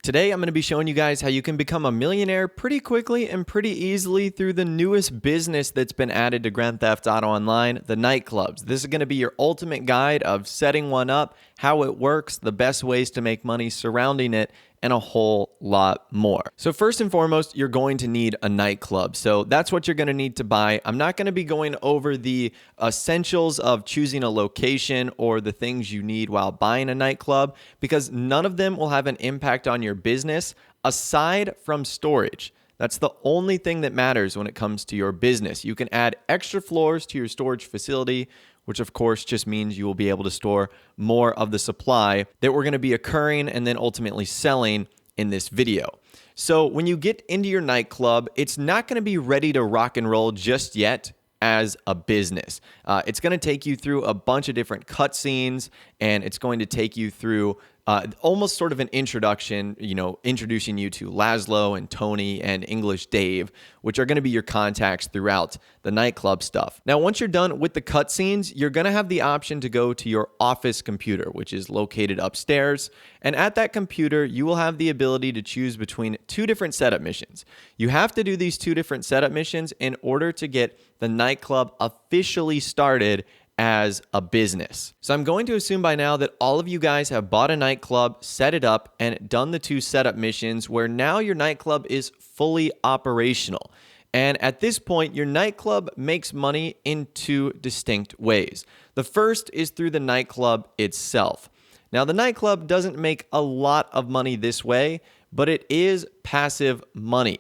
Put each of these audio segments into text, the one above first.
Today, I'm going to be showing you guys how you can become a millionaire pretty quickly and pretty easily through the newest business that's been added to Grand Theft Auto Online, the nightclubs. This is going to be your ultimate guide of setting one up, how it works, the best ways to make money surrounding it, and a whole lot more. So first and foremost, you're going to need a nightclub. So that's what you're going to need to buy. I'm not going to be going over the essentials of choosing a location or the things you need while buying a nightclub because none of them will have an impact on your business aside from storage. That's the only thing that matters when it comes to your business. You can add extra floors to your storage facility, which of course just means you will be able to store more of the supply that we're going to be occurring and then ultimately selling in this video. So when you get into your nightclub, it's not going to be ready to rock and roll just yet as a business. It's going to take you through a bunch of different cutscenes, and it's going to take you through almost sort of an introduction, introducing you to Laszlo and Tony and English Dave, which are going to be your contacts throughout the nightclub stuff. Now, once you're done with the cutscenes, you're going to have the option to go to your office computer, which is located upstairs. And at that computer, you will have the ability to choose between two different setup missions. You have to do these two different setup missions in order to get the nightclub officially started as a business. So I'm going to assume by now that all of you guys have bought a nightclub, set it up, and done the two setup missions where now your nightclub is fully operational. And at this point, your nightclub makes money in two distinct ways. The first is through the nightclub itself. Now, the nightclub doesn't make a lot of money this way, but it is passive money.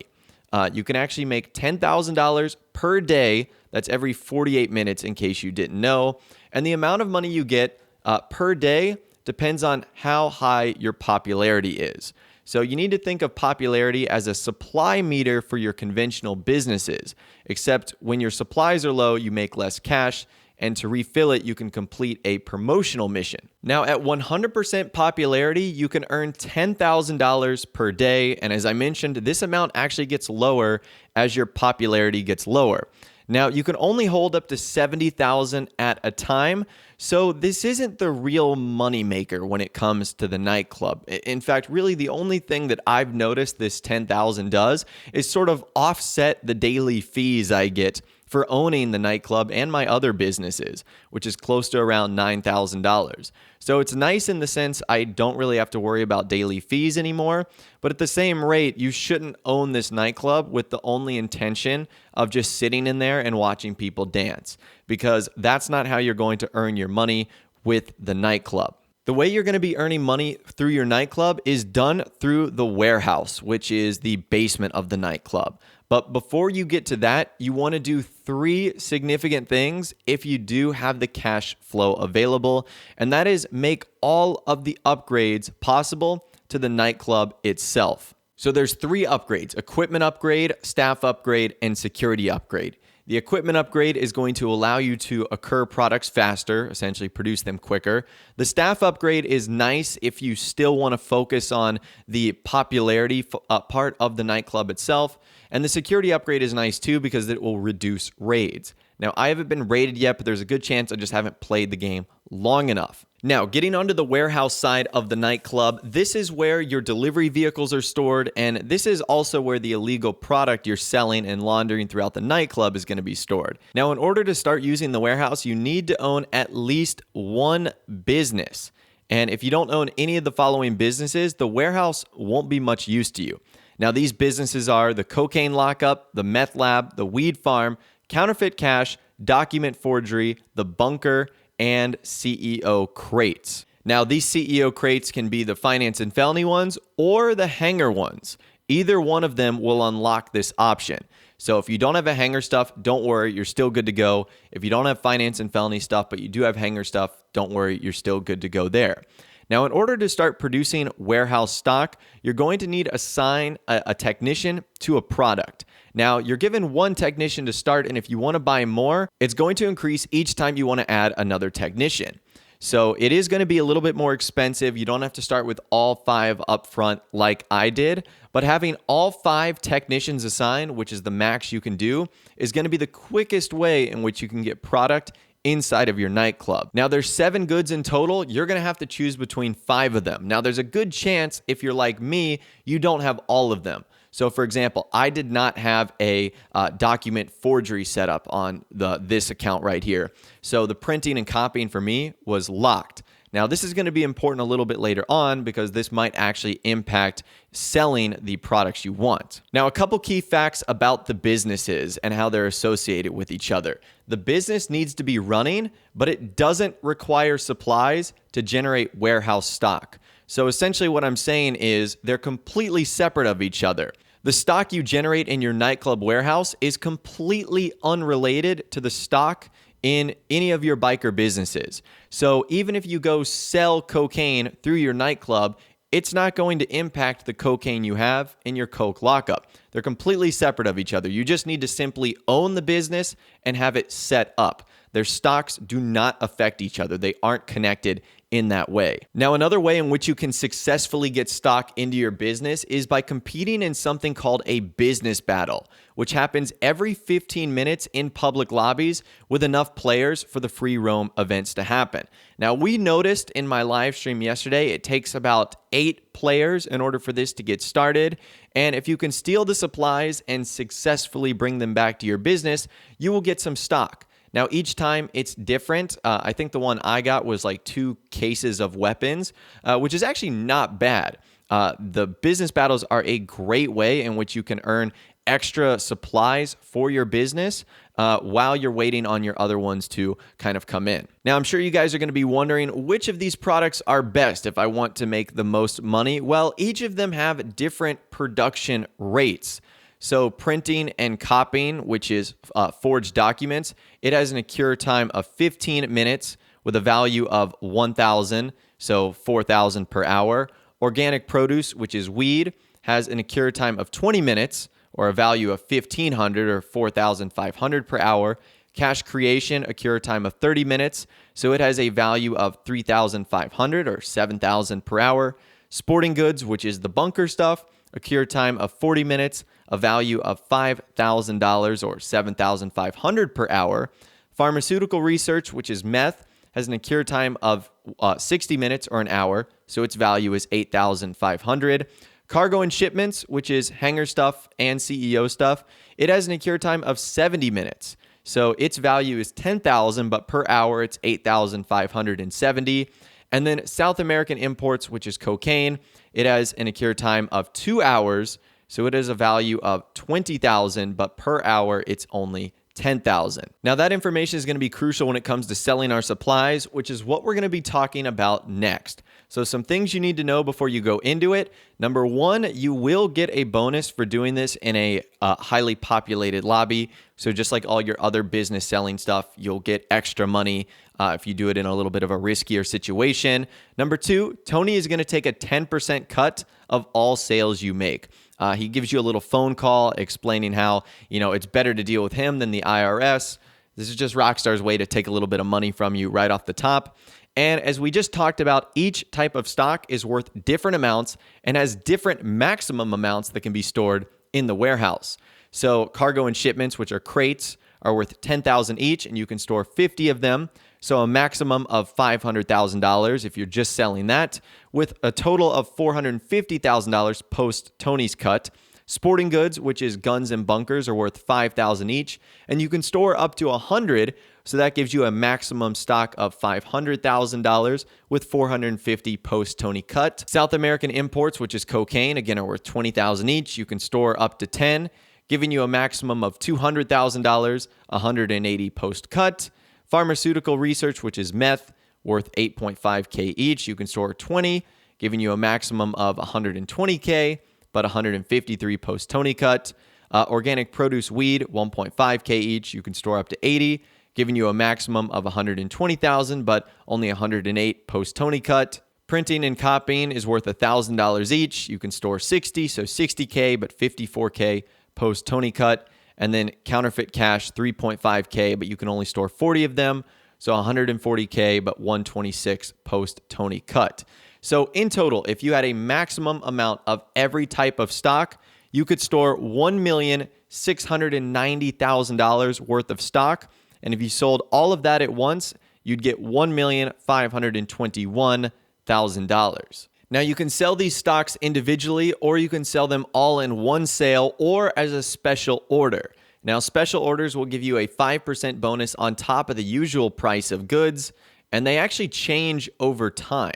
You can actually make $10,000 per day. That's every 48 minutes in case you didn't know. And the amount of money you get per day depends on how high your popularity is. So you need to think of popularity as a supply meter for your conventional businesses, except when your supplies are low, you make less cash. And to refill it, you can complete a promotional mission. Now, at 100% popularity, you can earn $10,000 per day. And as I mentioned, this amount actually gets lower as your popularity gets lower. Now, you can only hold up to 70,000 at a time, so this isn't the real money maker when it comes to the nightclub. In fact, really the only thing that I've noticed this 10,000 does is sort of offset the daily fees I get for owning the nightclub and my other businesses, which is close to around $9,000. So it's nice in the sense I don't really have to worry about daily fees anymore, but at the same rate, you shouldn't own this nightclub with the only intention of just sitting in there and watching people dance, because that's not how you're going to earn your money with the nightclub. The way you're going to be earning money through your nightclub is done through the warehouse, which is the basement of the nightclub. But before you get to that, you want to do three significant things if you do have the cash flow available, and that is make all of the upgrades possible to the nightclub itself. So there's three upgrades: equipment upgrade, staff upgrade, and security upgrade. The equipment upgrade is going to allow you to occur products faster, essentially produce them quicker. The staff upgrade is nice if you still want to focus on the popularity part of the nightclub itself. And the security upgrade is nice too because it will reduce raids. Now, I haven't been raided yet, but there's a good chance I just haven't played the game long enough. Now, getting onto the warehouse side of the nightclub, this is where your delivery vehicles are stored, and this is also where the illegal product you're selling and laundering throughout the nightclub is going to be stored. Now, in order to start using the warehouse, you need to own at least one business. And if you don't own any of the following businesses, the warehouse won't be much use to you. Now, these businesses are the cocaine lockup, the meth lab, the weed farm, counterfeit cash, document forgery, the bunker, and CEO crates. Now, these CEO crates can be the finance and felony ones or the hanger ones. Either one of them will unlock this option. So if you don't have a hanger stuff, don't worry, you're still good to go. If you don't have finance and felony stuff, but you do have hanger stuff, don't worry, you're still good to go there. Now, in order to start producing warehouse stock, you're going to need to assign a technician to a product. Now, you're given one technician to start, and if you want to buy more, it's going to increase each time you want to add another technician. So it is going to be a little bit more expensive. You don't have to start with all 5 up front like I did, but having all 5 technicians assigned, which is the max you can do, is going to be the quickest way in which you can get product inside of your nightclub. Now, there's 7 goods in total. You're going to have to choose between 5 of them. Now, there's a good chance, if you're like me, you don't have all of them. So, for example, I did not have a document forgery set up on this account right here. So the printing and copying for me was locked. Now, this is going to be important a little bit later on because this might actually impact selling the products you want. Now, a couple key facts about the businesses and how they're associated with each other. The business needs to be running, but it doesn't require supplies to generate warehouse stock. So essentially what I'm saying is they're completely separate of each other. The stock you generate in your nightclub warehouse is completely unrelated to the stock in any of your biker businesses. So even if you go sell cocaine through your nightclub, it's not going to impact the cocaine you have in your coke lockup. They're completely separate of each other. You just need to simply own the business and have it set up. Their stocks do not affect each other. They aren't connected in that way. Now, another way in which you can successfully get stock into your business is by competing in something called a business battle, which happens every 15 minutes in public lobbies with enough players for the free roam events to happen. Now, we noticed in my live stream yesterday, it takes about 8 players in order for this to get started. And if you can steal the supplies and successfully bring them back to your business, you will get some stock. Now, each time it's different. I think the one I got was like 2 cases of weapons, which is actually not bad. The business battles are a great way in which you can earn extra supplies for your business while you're waiting on your other ones to kind of come in. Now, I'm sure you guys are going to be wondering which of these products are best if I want to make the most money. Well, each of them have different production rates. So printing and copying, which is forged documents, it has an occur time of 15 minutes with a value of 1,000, so 4,000 per hour. Organic produce, which is weed, has an occur time of 20 minutes or a value of 1,500 or 4,500 per hour. Cash creation, occur time of 30 minutes, so it has a value of 3,500 or 7,000 per hour. Sporting goods, which is the bunker stuff, occur time of 40 minutes, a value of $5,000 or 7,500 per hour. Pharmaceutical research, which is meth, has an occur time of 60 minutes or an hour, so its value is 8,500. Cargo and shipments, which is hangar stuff and CEO stuff, it has an occur time of 70 minutes. So its value is 10,000, but per hour it's 8,570. And then South American imports, which is cocaine, it has an occur time of 2 hours. So it has a value of 20,000, but per hour it's only 10,000. Now that information is going to be crucial when it comes to selling our supplies, which is what we're going to be talking about next. So some things you need to know before you go into it. Number 1, you will get a bonus for doing this in a highly populated lobby. So just like all your other business selling stuff, you'll get extra money if you do it in a little bit of a riskier situation. Number 2, Tony is going to take a 10% cut of all sales you make. He gives you a little phone call explaining how, it's better to deal with him than the IRS. This is just Rockstar's way to take a little bit of money from you right off the top. And as we just talked about, each type of stock is worth different amounts and has different maximum amounts that can be stored in the warehouse. So cargo and shipments, which are crates, are worth $10,000 each, and you can store 50 of them. So a maximum of $500,000 if you're just selling that, with a total of $450,000 post Tony's cut. Sporting goods, which is guns and bunkers, are worth $5,000 each, and you can store up to 100. So that gives you a maximum stock of $500,000 with $450 post Tony cut. South American imports, which is cocaine, again, are worth $20,000 each. You can store up to 10, giving you a maximum of $200,000, $180 post cut. Pharmaceutical research, which is meth, worth $8.5K each. You can store 20, giving you a maximum of $120K, but $153 post Tony cut. Organic produce weed, $1.5K each. You can store up to 80, giving you a maximum of $120,000, but only $108 post Tony cut. Printing and copying is worth $1,000 each. You can store 60, so $60K, but $54K post Tony cut. And then counterfeit cash, $3.5K, but you can only store 40 of them. So $140K, but $126 post Tony cut. So in total, if you had a maximum amount of every type of stock, you could store $1,690,000 worth of stock And if you sold all of that at once, you'd get $1,521,000. Now, you can sell these stocks individually, or you can sell them all in one sale or as a special order. Now, special orders will give you a 5% bonus on top of the usual price of goods, and they actually change over time.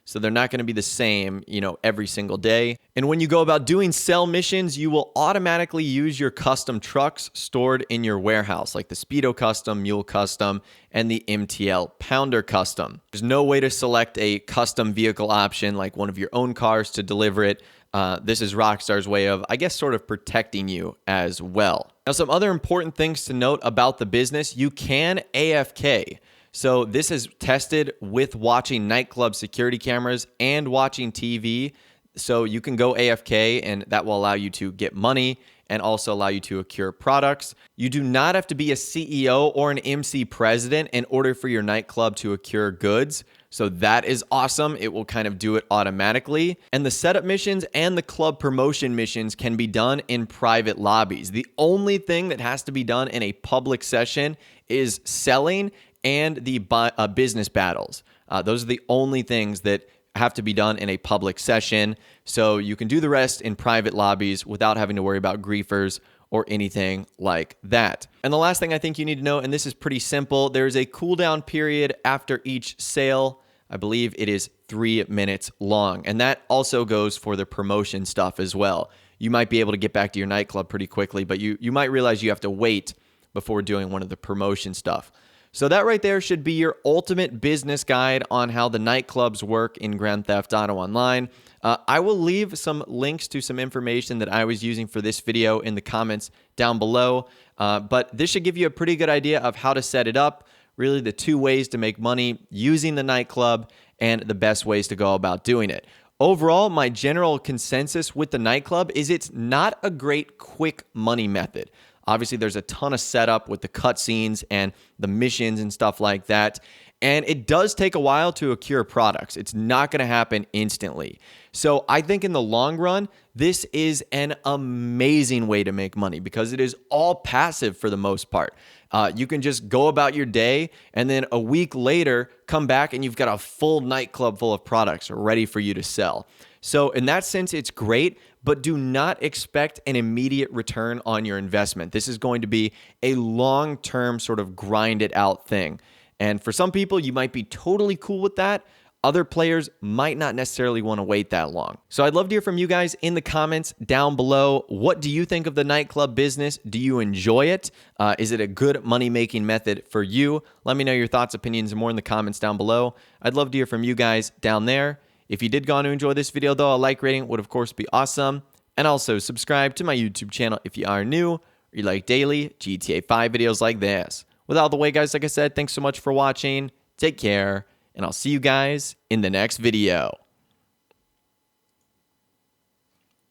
So they're not going to be the same, every single day. And when you go about doing sell missions, you will automatically use your custom trucks stored in your warehouse, like the Speedo Custom, Mule Custom, and the MTL Pounder Custom. There's no way to select a custom vehicle option like one of your own cars to deliver it. This is Rockstar's way of, sort of protecting you as well. Now, some other important things to note about the business: you can AFK. So this is tested with watching Nightclub security cameras and watching TV. So you can go AFK, and that will allow you to get money and also allow you to accrue products. You do not have to be a CEO or an MC president in order for your nightclub to accrue goods. So that is awesome. It will kind of do it automatically. And the setup missions and the club promotion missions can be done in private lobbies. The only thing that has to be done in a public session is selling and the business battles. Those are the only things that have to be done in a public session. So you can do the rest in private lobbies without having to worry about griefers or anything like that. And the last thing I think you need to know, and this is pretty simple, there's a cooldown period after each sale. I believe it is 3 minutes long. And that also goes for the promotion stuff as well. You might be able to get back to your nightclub pretty quickly, but you might realize you have to wait before doing one of the promotion stuff. So that right there should be your ultimate business guide on how the nightclubs work in Grand Theft Auto Online. I will leave some links to some information that I was using for this video in the comments down below. But this should give you a pretty good idea of how to set it up, really the 2 ways to make money using the nightclub and the best ways to go about doing it. Overall, my general consensus with the nightclub is it's not a great quick money method. Obviously, there's a ton of setup with the cutscenes and the missions and stuff like that. And it does take a while to accrue products. It's not going to happen instantly. So I think in the long run, this is an amazing way to make money because it is all passive for the most part. You can just go about your day and then a week later come back and you've got a full nightclub full of products ready for you to sell. So in that sense, it's great, but do not expect an immediate return on your investment. This is going to be a long-term sort of grind it out thing. And for some people, you might be totally cool with that. Other players might not necessarily want to wait that long. So I'd love to hear from you guys in the comments down below. What do you think of the nightclub business? Do you enjoy it? Is it a good money-making method for you? Let me know your thoughts, opinions, and more in the comments down below. I'd love to hear from you guys down there. If you did go on to enjoy this video, though, a like rating would, of course, be awesome. And also, subscribe to my YouTube channel if you are new or you like daily GTA 5 videos like this. With all the way, guys, like I said, thanks so much for watching. Take care, and I'll see you guys in the next video.